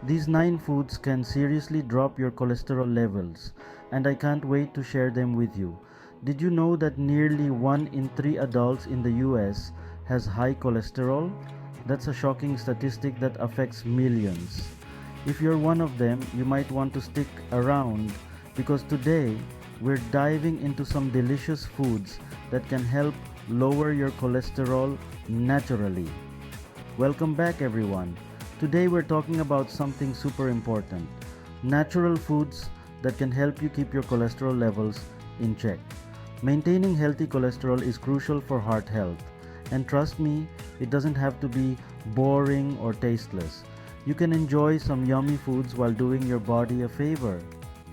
These 9 foods can seriously drop your cholesterol levels, and I can't wait to share them with you. Did you know that nearly 1 in 3 adults in the US has high cholesterol? That's a shocking statistic that affects millions. If you're one of them, you might want to stick around because today we're diving into some delicious foods that can help lower your cholesterol naturally. Welcome back, everyone. Today we're talking about something super important: natural foods that can help you keep your cholesterol levels in check. Maintaining healthy cholesterol is crucial for heart health, and trust me, it doesn't have to be boring or tasteless. You can enjoy some yummy foods while doing your body a favor.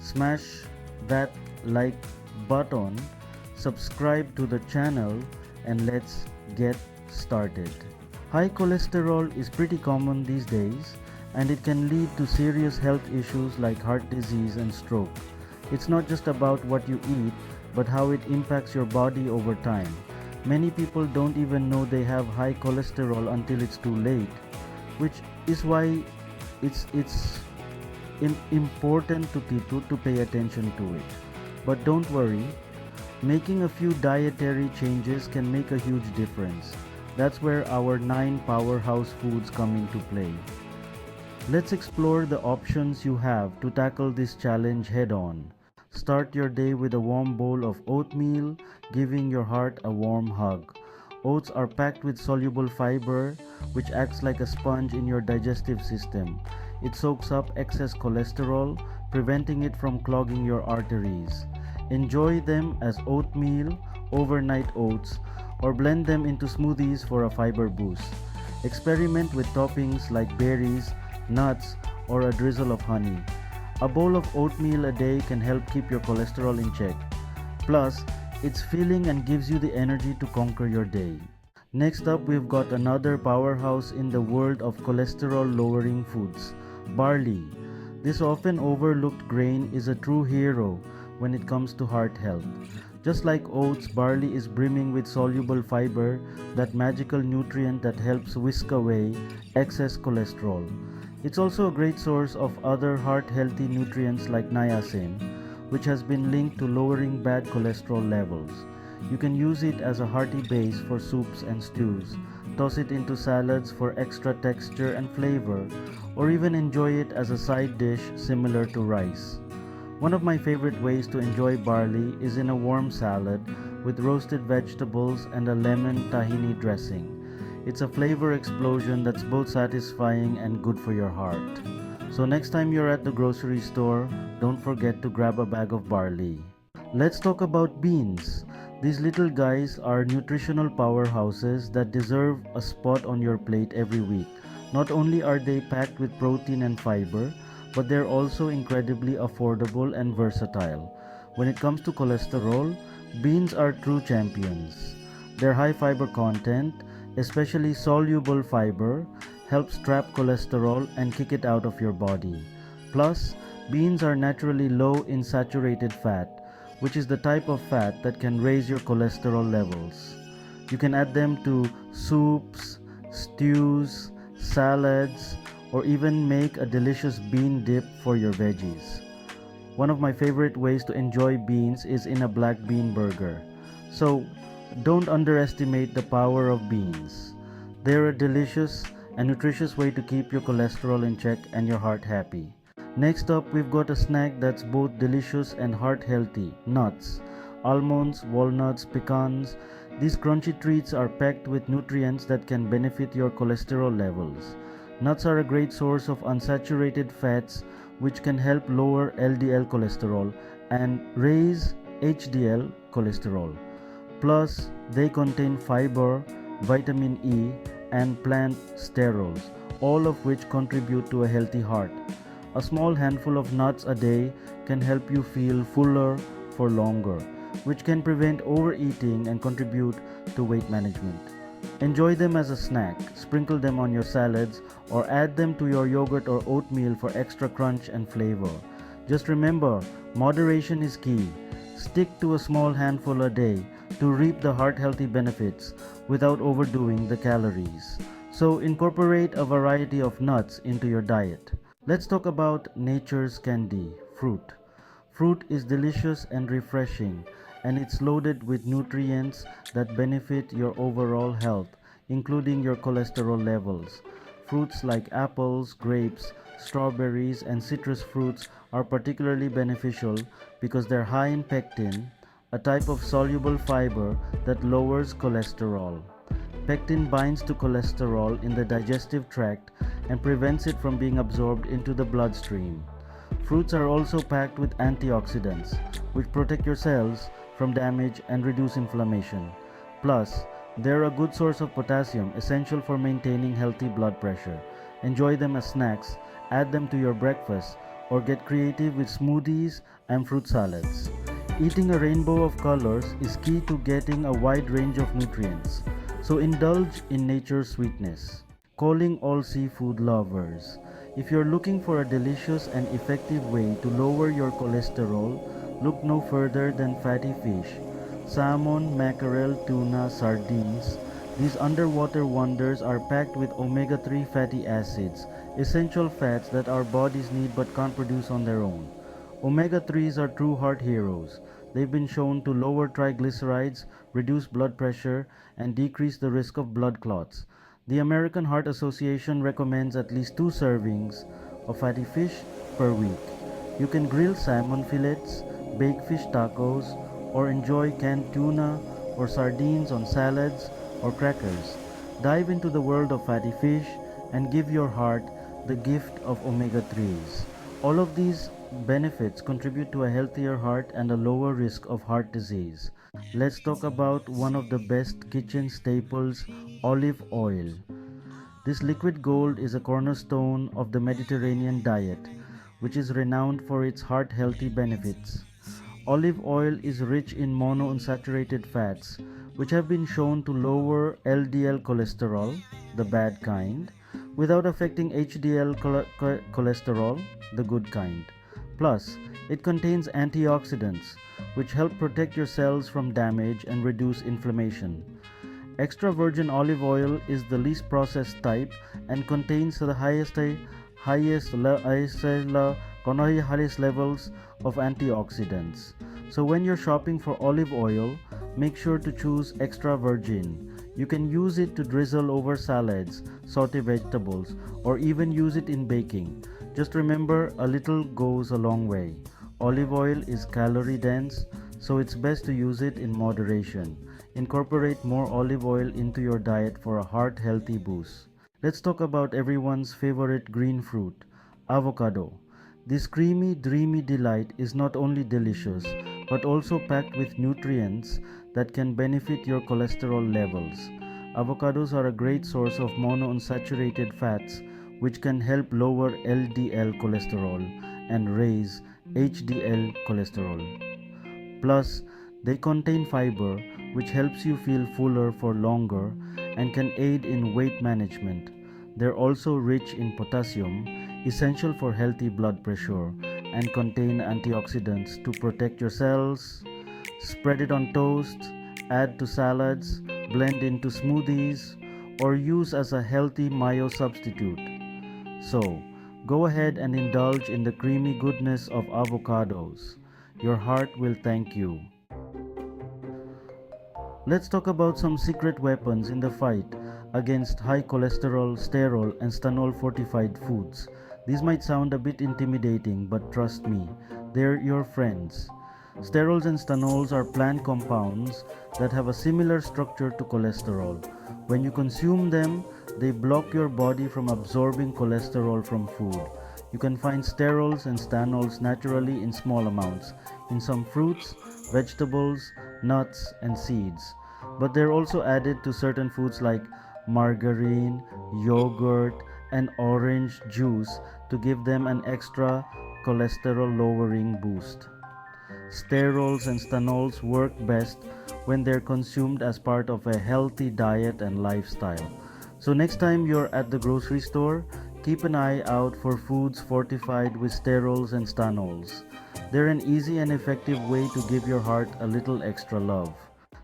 Smash that like button, subscribe to the channel, and let's get started. High cholesterol is pretty common these days, and it can lead to serious health issues like heart disease and stroke. It's not just about what you eat, but how it impacts your body over time. Many people don't even know they have high cholesterol until it's too late, which is why it's important to people to pay attention to it. But don't worry, making a few dietary changes can make a huge difference. That's where our 9 powerhouse foods come into play. Let's explore the options you have to tackle this challenge head on. Start your day with a warm bowl of oatmeal, giving your heart a warm hug. Oats are packed with soluble fiber, which acts like a sponge in your digestive system. It soaks up excess cholesterol, preventing it from clogging your arteries. Enjoy them as oatmeal, overnight oats, or blend them into smoothies for a fiber boost. Experiment with toppings like berries, nuts, or a drizzle of honey. A bowl of oatmeal a day can help keep your cholesterol in check. Plus, it's filling and gives you the energy to conquer your day. Next up, we've got another powerhouse in the world of cholesterol-lowering foods: barley. This often overlooked grain is a true hero when it comes to heart health. Just like oats, barley is brimming with soluble fiber, that magical nutrient that helps whisk away excess cholesterol. It's also a great source of other heart-healthy nutrients like niacin, which has been linked to lowering bad cholesterol levels. You can use it as a hearty base for soups and stews, toss it into salads for extra texture and flavor, or even enjoy it as a side dish similar to rice. One of my favorite ways to enjoy barley is in a warm salad with roasted vegetables and a lemon tahini dressing. It's a flavor explosion that's both satisfying and good for your heart. So next time you're at the grocery store, don't forget to grab a bag of barley. Let's talk about beans. These little guys are nutritional powerhouses that deserve a spot on your plate every week. Not only are they packed with protein and fiber, but they're also incredibly affordable and versatile. When it comes to cholesterol, beans are true champions. Their high fiber content, especially soluble fiber, helps trap cholesterol and kick it out of your body. Plus, beans are naturally low in saturated fat, which is the type of fat that can raise your cholesterol levels. You can add them to soups, stews, salads, or even make a delicious bean dip for your veggies. One of my favorite ways to enjoy beans is in a black bean burger. So, don't underestimate the power of beans. They're a delicious and nutritious way to keep your cholesterol in check and your heart happy. Next up, we've got a snack that's both delicious and heart healthy: nuts. Almonds, walnuts, pecans. These crunchy treats are packed with nutrients that can benefit your cholesterol levels. Nuts are a great source of unsaturated fats, which can help lower LDL cholesterol and raise HDL cholesterol. Plus, they contain fiber, vitamin E, and plant sterols, all of which contribute to a healthy heart. A small handful of nuts a day can help you feel fuller for longer, which can prevent overeating and contribute to weight management. Enjoy them as a snack, sprinkle them on your salads, or add them to your yogurt or oatmeal for extra crunch and flavor. Just remember, moderation is key. Stick to a small handful a day to reap the heart-healthy benefits without overdoing the calories. So incorporate a variety of nuts into your diet. Let's talk about nature's candy, fruit. Fruit is delicious and refreshing, and it's loaded with nutrients that benefit your overall health, including your cholesterol levels. Fruits like apples, grapes, strawberries, and citrus fruits are particularly beneficial because they're high in pectin, a type of soluble fiber that lowers cholesterol. Pectin binds to cholesterol in the digestive tract and prevents it from being absorbed into the bloodstream. Fruits are also packed with antioxidants, which protect your cells from damage and reduce inflammation. Plus, they're a good source of potassium, essential for maintaining healthy blood pressure. Enjoy them as snacks, add them to your breakfast, or get creative with smoothies and fruit salads. Eating a rainbow of colors is key to getting a wide range of nutrients, so indulge in nature's sweetness. Calling all seafood lovers. If you're looking for a delicious and effective way to lower your cholesterol, look no further than fatty fish. Salmon, mackerel, tuna, sardines. These underwater wonders are packed with omega-3 fatty acids, essential fats that our bodies need but can't produce on their own. Omega-3s are true heart heroes. They've been shown to lower triglycerides, reduce blood pressure, and decrease the risk of blood clots. The American Heart Association recommends at least 2 servings of fatty fish per week. You can grill salmon fillets, bake fish tacos, or enjoy canned tuna or sardines on salads or crackers. Dive into the world of fatty fish and give your heart the gift of omega-3s. All of these benefits contribute to a healthier heart and a lower risk of heart disease. Let's talk about one of the best kitchen staples, olive oil. This liquid gold is a cornerstone of the Mediterranean diet, which is renowned for its heart healthy benefits. Olive oil is rich in monounsaturated fats, which have been shown to lower LDL cholesterol, the bad kind, without affecting HDL cholesterol, the good kind. Plus, it contains antioxidants, which help protect your cells from damage and reduce inflammation. Extra virgin olive oil is the least processed type and contains the highest levels of antioxidants. So when you're shopping for olive oil, make sure to choose extra virgin. You can use it to drizzle over salads, saute vegetables, or even use it in baking. Just remember, a little goes a long way. Olive oil is calorie dense, so it's best to use it in moderation. Incorporate more olive oil into your diet for a heart healthy boost. Let's talk about everyone's favorite green fruit, avocado. This creamy, dreamy delight is not only delicious, but also packed with nutrients that can benefit your cholesterol levels. Avocados are a great source of monounsaturated fats, which can help lower LDL cholesterol and raise HDL cholesterol. Plus, they contain fiber, which helps you feel fuller for longer and can aid in weight management. They're also rich in potassium, essential for healthy blood pressure, and contain antioxidants to protect your cells. Spread it on toast, add to salads, blend into smoothies, or use as a healthy mayo substitute. So, go ahead and indulge in the creamy goodness of avocados. Your heart will thank you. Let's talk about some secret weapons in the fight against high cholesterol, sterol, and stanol fortified foods. These might sound a bit intimidating, but trust me, they're your friends. Sterols and stanols are plant compounds that have a similar structure to cholesterol. When you consume them, they block your body from absorbing cholesterol from food. You can find sterols and stanols naturally in small amounts in some fruits, vegetables, nuts, and seeds. But they're also added to certain foods like margarine, yogurt, and orange juice to give them an extra cholesterol lowering boost. Sterols and stanols work best when they're consumed as part of a healthy diet and lifestyle. So next time you're at the grocery store, keep an eye out for foods fortified with sterols and stanols. They're an easy and effective way to give your heart a little extra love.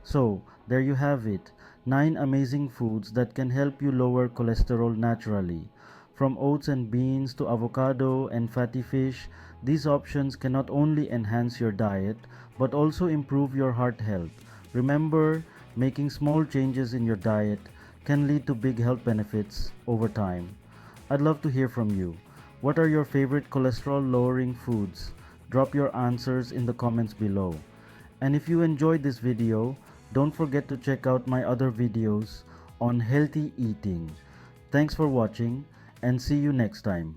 So, there you have it, 9 amazing foods that can help you lower cholesterol naturally. From oats and beans to avocado and fatty fish, these options can not only enhance your diet but also improve your heart health. Remember, making small changes in your diet can lead to big health benefits over time. I'd love to hear from you. What are your favorite cholesterol lowering foods? Drop your answers in the comments below. And if you enjoyed this video, don't forget to check out my other videos on healthy eating. Thanks for watching and see you next time.